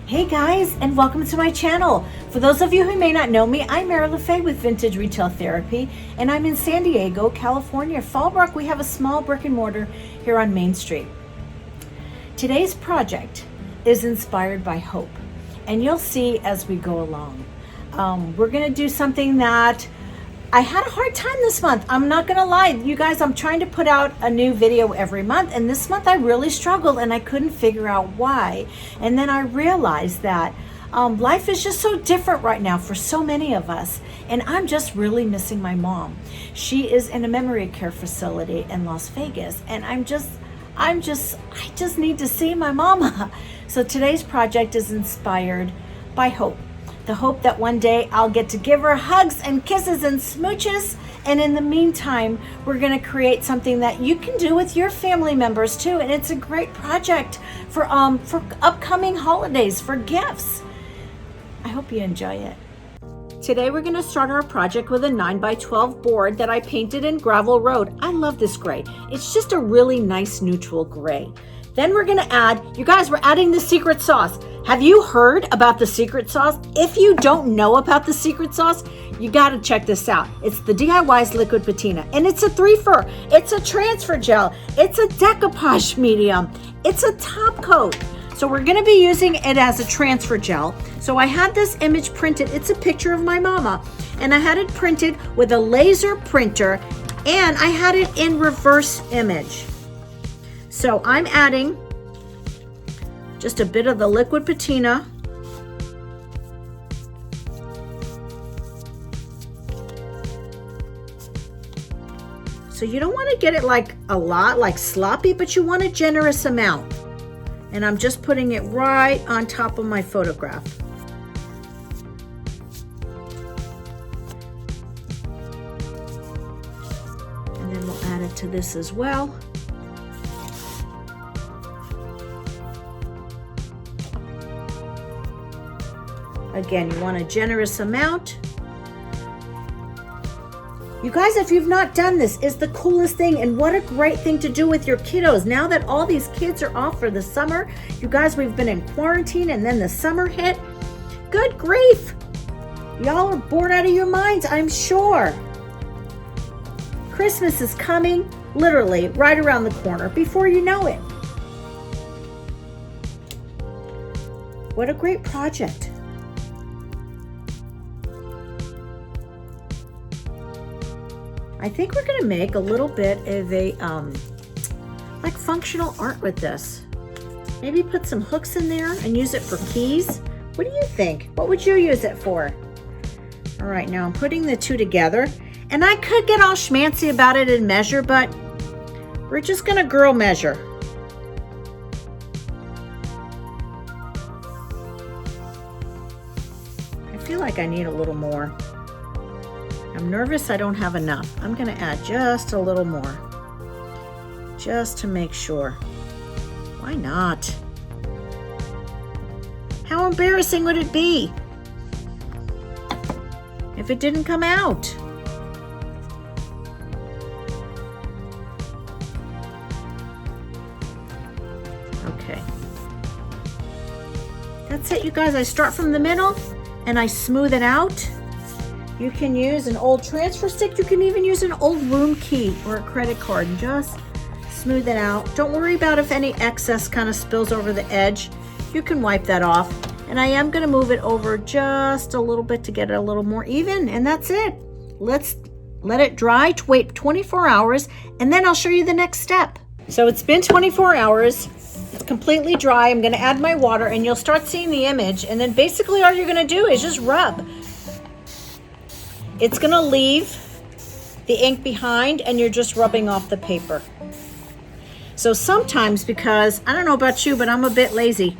Hey guys, and welcome to my channel. For those of you who may not know me, I'm LaFay with Vintage Retail Therapy, and I'm in San Diego, California. Fallbrook, we have a small brick and mortar here on Main Street. Today's project is inspired by hope, and you'll see as we go along. We're gonna do something that I had a hard time this month. I'm not gonna lie, you guys, I'm trying to put out a new video every month, and this month I really struggled and I couldn't figure out why. And then I realized that life is just so different right now for so many of us, and I'm just really missing my mom. She is in a memory care facility in Las Vegas, and I just need to see my mama. So today's project is inspired by hope. The hope that one day I'll get to give her hugs and kisses and smooches. And in the meantime, we're gonna create something that you can do with your family members too. And it's a great project for upcoming holidays, for gifts. I hope you enjoy it. Today we're gonna start our project with a 9x12 board that I painted in Gravel Road. I love this gray. It's just a really nice neutral gray. Then we're gonna add, you guys, we're adding the secret sauce. Have you heard about the secret sauce? If you don't know about the secret sauce, you gotta check this out. It's the DIY's Liquid Patina, and it's a 3-fer. It's a transfer gel. It's a decoupage medium. It's a top coat. So we're gonna be using it as a transfer gel. So I had this image printed. It's a picture of my mama, and I had it printed with a laser printer, and I had it in reverse image. So I'm adding just a bit of the liquid patina. So you don't want to get it like a lot, like sloppy, but you want a generous amount. And I'm just putting it right on top of my photograph. And then we'll add it to this as well. Again, you want a generous amount. You guys, if you've not done this, it's the coolest thing, and what a great thing to do with your kiddos. Now that all these kids are off for the summer, you guys, we've been in quarantine and then the summer hit. Good grief. Y'all are bored out of your minds, I'm sure. Christmas is coming literally right around the corner before you know it. What a great project. I think we're gonna make a little bit of a like functional art with this. Maybe put some hooks in there and use it for keys. What do you think? What would you use it for? All right, now I'm putting the two together, and I could get all schmancy about it and measure, but we're just gonna girl measure. I feel like I need a little more. I'm nervous I don't have enough. I'm gonna add just a little more, just to make sure. Why not? How embarrassing would it be if it didn't come out? Okay. That's it, you guys. I start from the middle and I smooth it out. You can use an old transfer stick. You can even use an old room key or a credit card and just smooth it out. Don't worry about if any excess kind of spills over the edge. You can wipe that off. And I am gonna move it over just a little bit to get it a little more even, and that's it. Let's let it dry, wait 24 hours, and then I'll show you the next step. So it's been 24 hours. It's completely dry. I'm gonna add my water, and you'll start seeing the image, and then basically all you're gonna do is just rub. It's gonna leave the ink behind, and you're just rubbing off the paper. So sometimes, because I don't know about you, but I'm a bit lazy,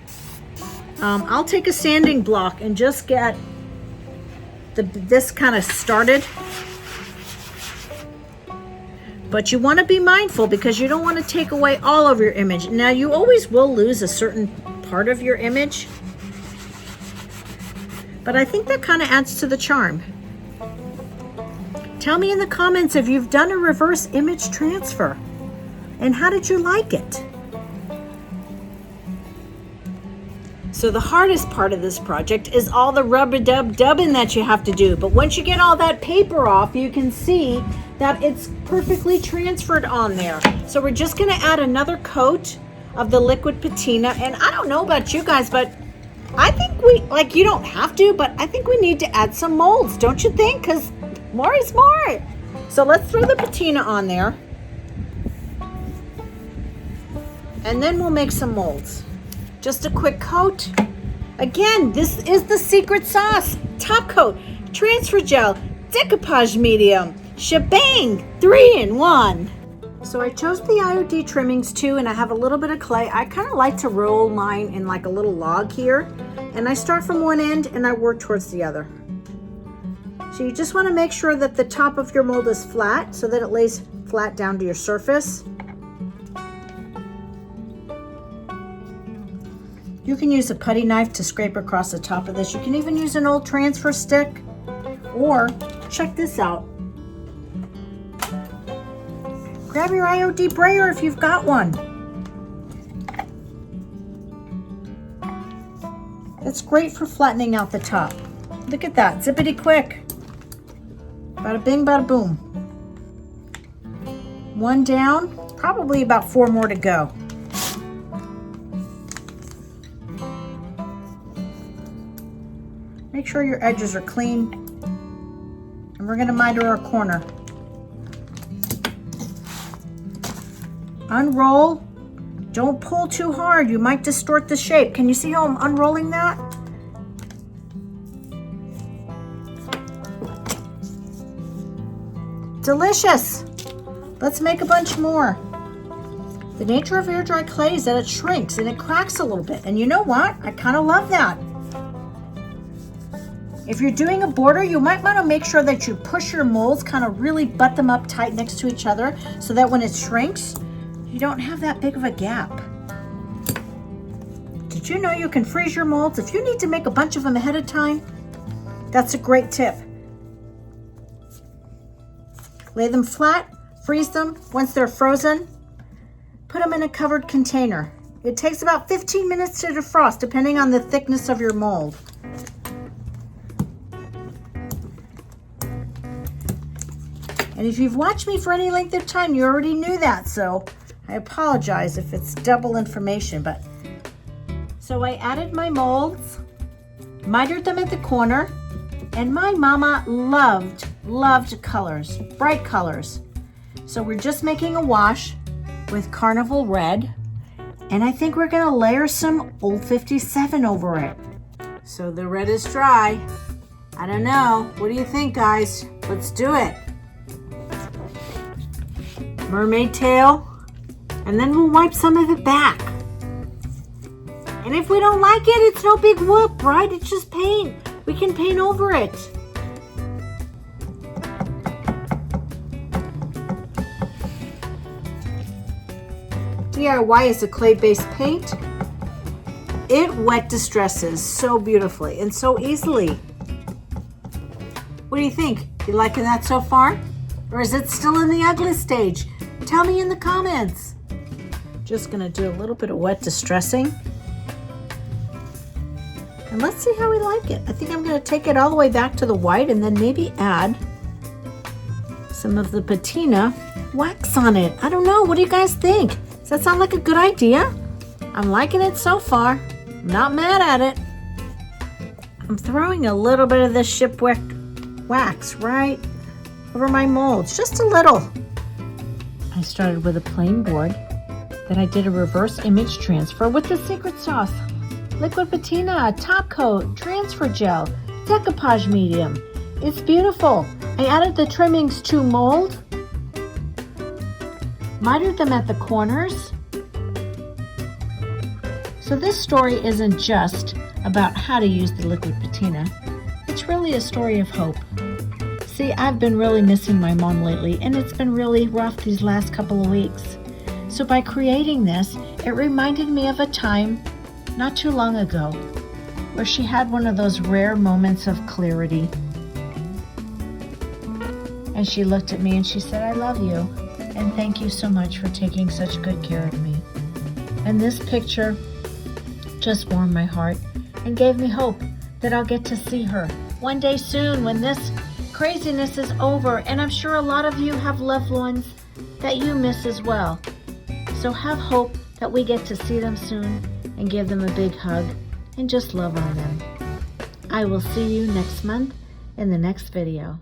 I'll take a sanding block and just get this kind of started. But you want to be mindful because you don't want to take away all of your image. Now, you always will lose a certain part of your image, but I think that kind of adds to the charm. Tell me in the comments if you've done a reverse image transfer and how did you like it? So the hardest part of this project is all the rub-a-dub-dubbing that you have to do. But once you get all that paper off, you can see that it's perfectly transferred on there. So we're just gonna add another coat of the liquid patina. And I don't know about you guys, but I think you don't have to, but I think we need to add some molds, don't you think? Because more is more. So let's throw the patina on there. And then we'll make some molds. Just a quick coat. Again, this is the secret sauce. Top coat, transfer gel, decoupage medium, shebang, 3-in-1. So I chose the IOD trimmings too, and I have a little bit of clay. I kind of like to roll mine in like a little log here. And I start from one end and I work towards the other. So you just want to make sure that the top of your mold is flat so that it lays flat down to your surface. You can use a putty knife to scrape across the top of this. You can even use an old transfer stick, or check this out. Grab your IOD brayer if you've got one. It's great for flattening out the top. Look at that, zippity quick. Bada bing, bada boom. One down, probably about 4 more to go. Make sure your edges are clean. And we're gonna miter our corner. Unroll. Don't pull too hard, you might distort the shape. Can you see how I'm unrolling that? Delicious. Let's make a bunch more. The nature of air dry clay is that it shrinks and it cracks a little bit. And you know what? I kind of love that. If you're doing a border, you might want to make sure that you push your molds, kind of really butt them up tight next to each other so that when it shrinks, you don't have that big of a gap. Did you know you can freeze your molds if you need to make a bunch of them ahead of time? That's a great tip. Lay them flat, freeze them. Once they're frozen, put them in a covered container. It takes about 15 minutes to defrost, depending on the thickness of your mold. And if you've watched me for any length of time, you already knew that, so I apologize if it's double information. But so I added my molds, mitered them at the corner, and my mama loved colors, bright colors. So we're just making a wash with Carnival Red, and I think we're gonna layer some Old 57 over it. So the red is dry. I don't know, what do you think, guys? Let's do it. Mermaid tail, and then we'll wipe some of it back. And if we don't like it, it's no big whoop, right? It's just paint. We can paint over it. DIY is a clay-based paint. It wet distresses so beautifully and so easily. What do you think? You liking that so far? Or is it still in the ugly stage? Tell me in the comments. Just gonna do a little bit of wet distressing. And let's see how we like it. I think I'm gonna take it all the way back to the white and then maybe add some of the patina wax on it. I don't know, what do you guys think? Does that sound like a good idea? I'm liking it so far. I'm not mad at it. I'm throwing a little bit of this shipwreck wax right over my molds, just a little. I started with a plain board, then I did a reverse image transfer with the secret sauce, liquid patina, top coat, transfer gel, decoupage medium. It's beautiful. I added the trimmings to mold, mitered them at the corners. So this story isn't just about how to use the liquid patina. It's really a story of hope. See, I've been really missing my mom lately, and it's been really rough these last couple of weeks. So by creating this, it reminded me of a time not too long ago where she had one of those rare moments of clarity. And she looked at me and she said, "I love you, and thank you so much for taking such good care of me." And this picture just warmed my heart and gave me hope that I'll get to see her one day soon when this craziness is over. And I'm sure a lot of you have loved ones that you miss as well. So have hope that we get to see them soon and give them a big hug and just love on them. I will see you next month in the next video.